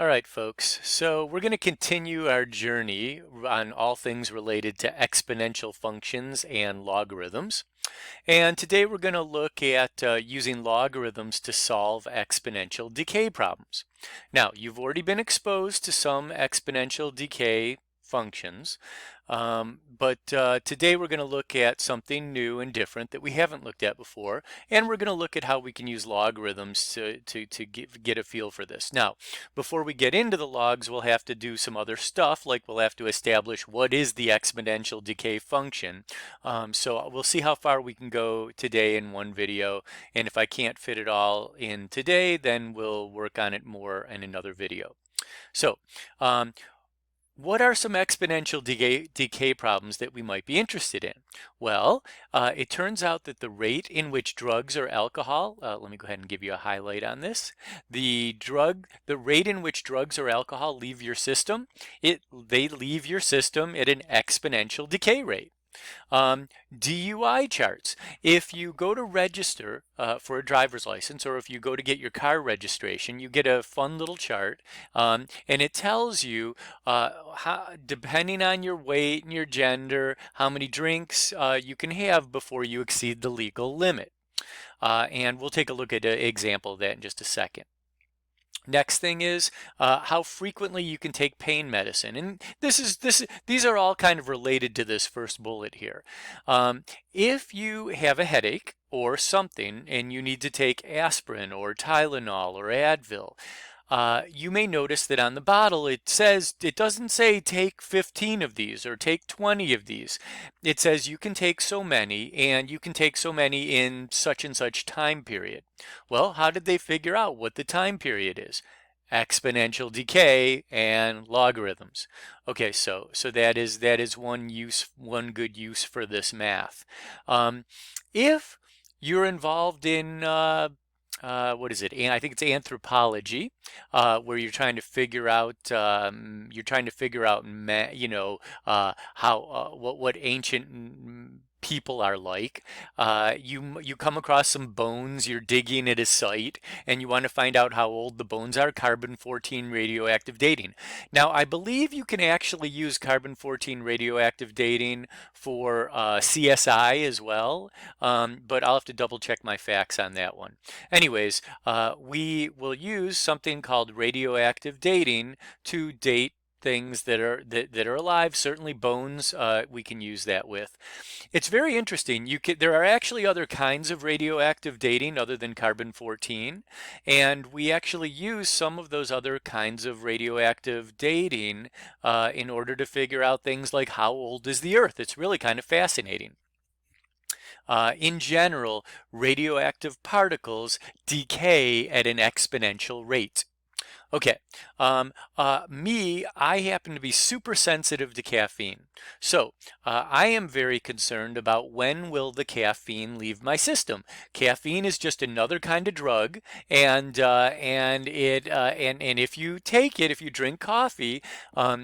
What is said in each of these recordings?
All right, folks. So we're going to continue our journey on all things related to exponential functions and logarithms. And today we're going to look at using logarithms to solve exponential decay problems. Now, you've already been exposed to some exponential decay functions, but today we're going to look at something new and different that we haven't looked at before, and we're going to look at how we can use logarithms to get a feel for this. Now, before we get into the logs, we'll have to do some other stuff, like we'll have to establish what is the exponential decay function. So we'll see how far we can go today in one video, and if I can't fit it all in today, then we'll work on it more in another video. So, what are some exponential decay problems that we might be interested in? Well, it turns out that the rate in which drugs or alcohol, let me go ahead and give you a highlight on this. The rate in which drugs or alcohol leave your system, they leave your system at an exponential decay rate. DUI charts. If you go to register for a driver's license, or if you go to get your car registration, you get a fun little chart, and it tells you depending on your weight and your gender, how many drinks you can have before you exceed the legal limit. And we'll take a look at an example of that in just a second. Next thing is how frequently you can take pain medicine, and these are all kind of related to this first bullet here. If you have a headache or something and you need to take aspirin or Tylenol or Advil, you may notice that on the bottle it doesn't say take 15 of these or take 20 of these. It says you can take so many, and you can take so many in such and such time period. Well, how did they figure out what the time period is? Exponential decay and logarithms. Okay, so that is one good use for this math. If you're involved in what is it? I think it's anthropology, where you're trying to figure out how what ancient people are like. You come across some bones, you're digging at a site, and you want to find out how old the bones are. Carbon-14 radioactive dating. Now, I believe you can actually use carbon-14 radioactive dating for CSI as well, but I'll have to double check my facts on that one. Anyways, we will use something called radioactive dating to date things that are alive. Certainly bones, we can use that with. It's very interesting. There are actually other kinds of radioactive dating other than carbon-14, and we actually use some of those other kinds of radioactive dating in order to figure out things like how old is the Earth. It's really kind of fascinating. In general, radioactive particles decay at an exponential rate. Okay, I happen to be super sensitive to caffeine. So I am very concerned about when will the caffeine leave my system. Caffeine is just another kind of drug, and if you take it, if you drink coffee,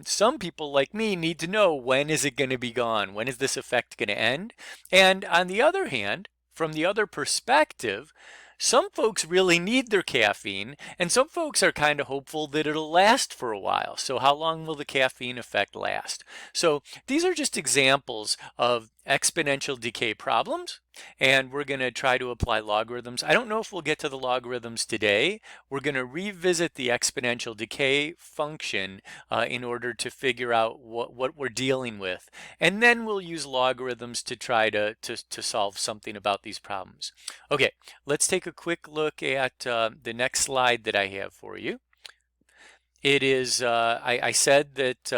some people like me need to know, when is it going to be gone? When is this effect going to end? And on the other hand, from the other perspective, some folks really need their caffeine, and some folks are kind of hopeful that it'll last for a while. So how long will the caffeine effect last? So these are just examples of exponential decay problems, and we're going to try to apply logarithms. I don't know if we'll get to the logarithms today. We're going to revisit the exponential decay function in order to figure out what we're dealing with, and then we'll use logarithms to try to solve something about these problems. Okay, let's take a quick look at the next slide that I have for you. It is, I said that,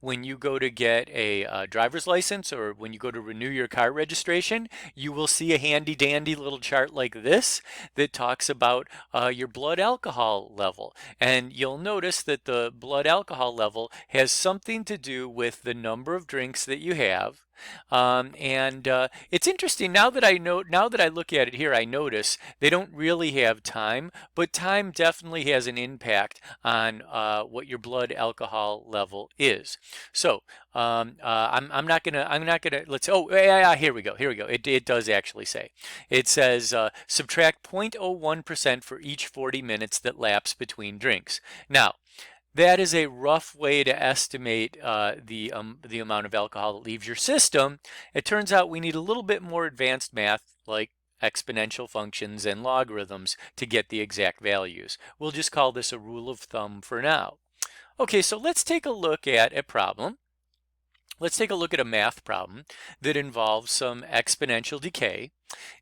when you go to get a driver's license, or when you go to renew your car registration, you will see a handy dandy little chart like this that talks about your blood alcohol level. And you'll notice that the blood alcohol level has something to do with the number of drinks that you have, It's interesting now that now that I look at it here, I notice they don't really have time, but time definitely has an impact on what your blood alcohol level is. So I'm not gonna let's oh yeah, here we go, it does actually say, it says subtract 0.01% for each 40 minutes that lapse between drinks. Now that is a rough way to estimate the amount of alcohol that leaves your system. It turns out we need a little bit more advanced math like exponential functions and logarithms to get the exact values. We'll just call this a rule of thumb for now. Okay, so let's take a look at a problem. Let's take a look at a math problem that involves some exponential decay,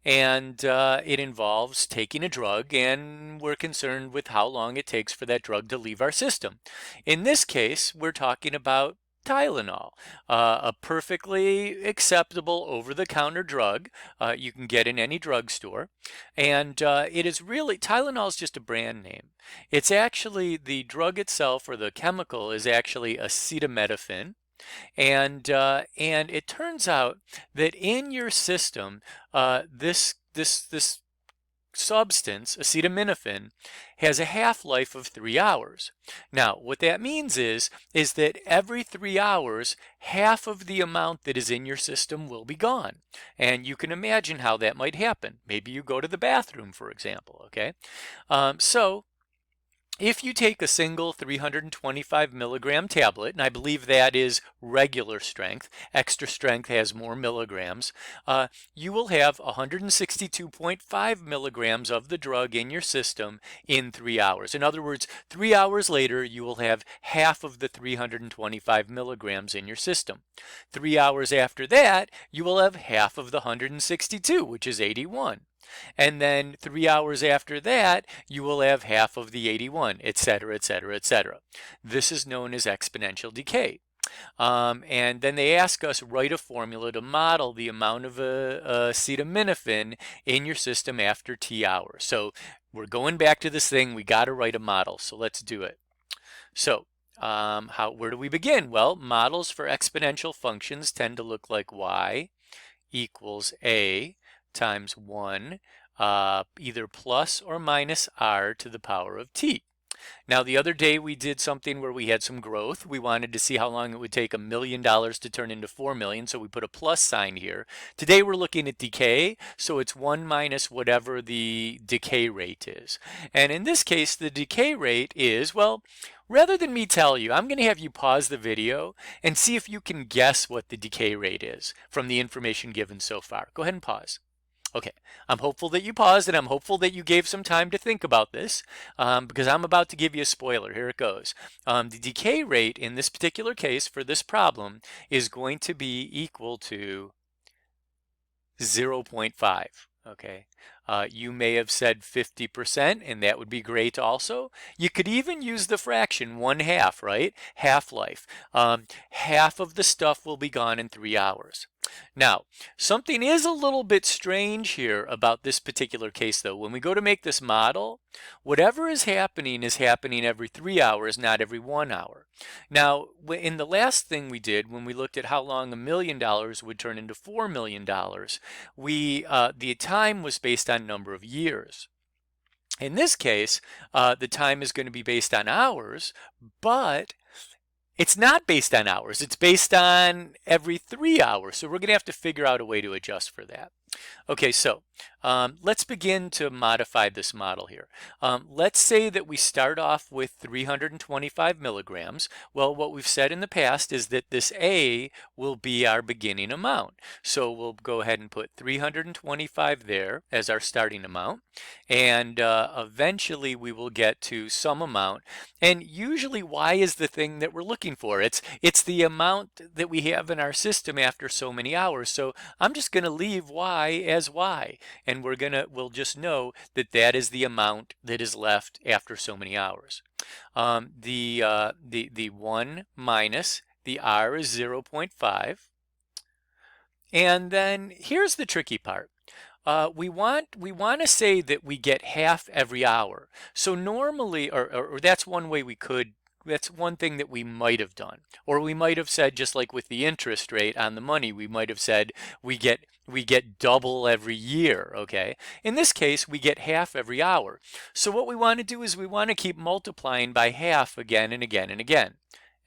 and it involves taking a drug, and we're concerned with how long it takes for that drug to leave our system. In this case, we're talking about Tylenol, a perfectly acceptable over-the-counter drug you can get in any drugstore. And it is really, Tylenol is just a brand name. It's actually, the drug itself, or the chemical, is actually acetaminophen. And it turns out that in your system, this substance, acetaminophen, has a half-life of 3 hours. Now, what that means is that every 3 hours, half of the amount that is in your system will be gone. And you can imagine how that might happen. Maybe you go to the bathroom, for example, okay? So if you take a single 325 milligram tablet, and I believe that is regular strength, extra strength has more milligrams, you will have 162.5 milligrams of the drug in your system in 3 hours. In other words, 3 hours later, you will have half of the 325 milligrams in your system. 3 hours after that, you will have half of the 162, which is 81. And then 3 hours after that, you will have half of the 81, etc., etc., etc. This is known as exponential decay. And then they ask us, write a formula to model the amount of acetaminophen in your system after T hours. So we're going back to this thing. We got to write a model. So let's do it. So where do we begin? Well, models for exponential functions tend to look like y equals a times 1, either plus or minus r to the power of t. Now, the other day we did something where we had some growth. We wanted to see how long it would take $1 million to turn into 4 million, so we put a plus sign here. Today we're looking at decay, so it's 1 minus whatever the decay rate is. And in this case, the decay rate is, well, rather than me tell you, I'm going to have you pause the video and see if you can guess what the decay rate is from the information given so far. Go ahead and pause. Okay, I'm hopeful that you paused, and I'm hopeful that you gave some time to think about this, because I'm about to give you a spoiler. Here it goes. The decay rate in this particular case for this problem is going to be equal to 0.5. Okay, you may have said 50%, and that would be great also. You could even use the fraction 1/2, right? Half-life. Half of the stuff will be gone in 3 hours. Now, something is a little bit strange here about this particular case, though. When we go to make this model, whatever is happening every 3 hours, not every 1 hour. Now, in the last thing we did, when we looked at how long $1 million would turn into $4 million, the time was based on number of years. In this case, the time is going to be based on hours, but it's not based on hours. It's based on every 3 hours. So we're going to have to figure out a way to adjust for that. Okay, so let's begin to modify this model here. Let's say that we start off with 325 milligrams. Well, what we've said in the past is that this A will be our beginning amount. So we'll go ahead and put 325 there as our starting amount. And eventually we will get to some amount. And usually Y is the thing that we're looking for. It's the amount that we have in our system after so many hours. So I'm just going to leave Y as Y, and we'll just know that that is the amount that is left after so many hours. The 1 minus the R is 0.5. And then here's the tricky part. We want to say that we get half every hour. So normally, or that's one way we could that's one thing that we might have done. Or we might have said, just like with the interest rate on the money, we might have said we get double every year, okay? In this case, we get half every hour. So what we want to do is we want to keep multiplying by half again and again and again.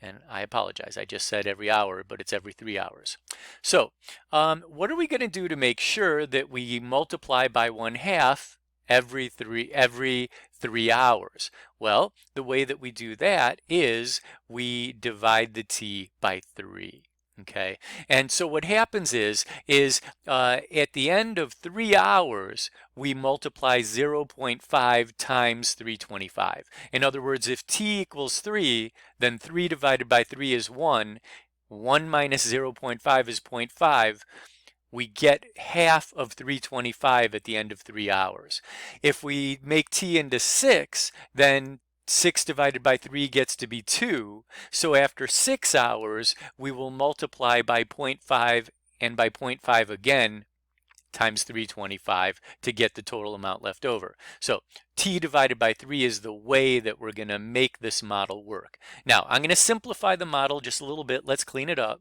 And I apologize, I just said every hour, but it's every 3 hours. So what are we going to do to make sure that we multiply by 1/2 every three hours? Well, the way that we do that is we divide the t by 3. Okay, and so what happens is at the end of 3 hours, we multiply 0.5 times 325. In other words, if t equals 3, then 3 divided by 3 is 1. 1 minus 0.5 is 0.5. We get half of 325 at the end of 3 hours. If we make t into 6, then 6 divided by 3 gets to be 2. So after 6 hours, we will multiply by 0.5 and by 0.5 again times 325 to get the total amount left over. So t divided by 3 is the way that we're going to make this model work. Now, I'm going to simplify the model just a little bit. Let's clean it up.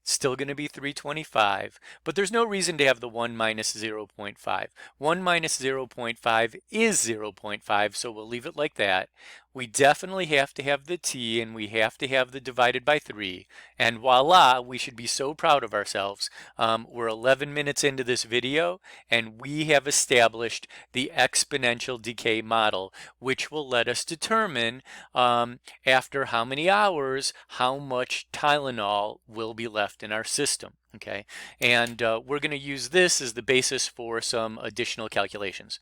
Still going to be 325, but there's no reason to have the 1 minus 0.5. 1 minus 0.5 is 0.5, so we'll leave it like that. We definitely have to have the t, and we have to have the divided by 3, and voila, we should be so proud of ourselves. We're 11 minutes into this video, and we have established the exponential decay model, which will let us determine after how many hours, how much Tylenol will be left in our system. Okay, and we're going to use this as the basis for some additional calculations.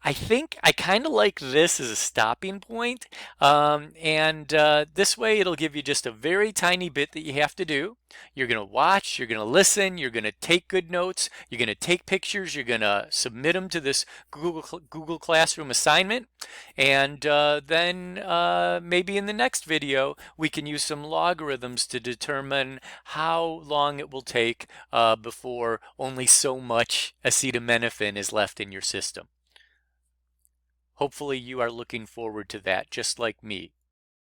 I think I kind of like this as a stopping point, and this way it'll give you just a very tiny bit that you have to do. You're going to watch, you're going to listen, you're going to take good notes, you're going to take pictures, you're going to submit them to this Google Classroom assignment, and then maybe in the next video we can use some logarithms to determine how long it will take before only so much acetaminophen is left in your system. Hopefully you are looking forward to that, just like me.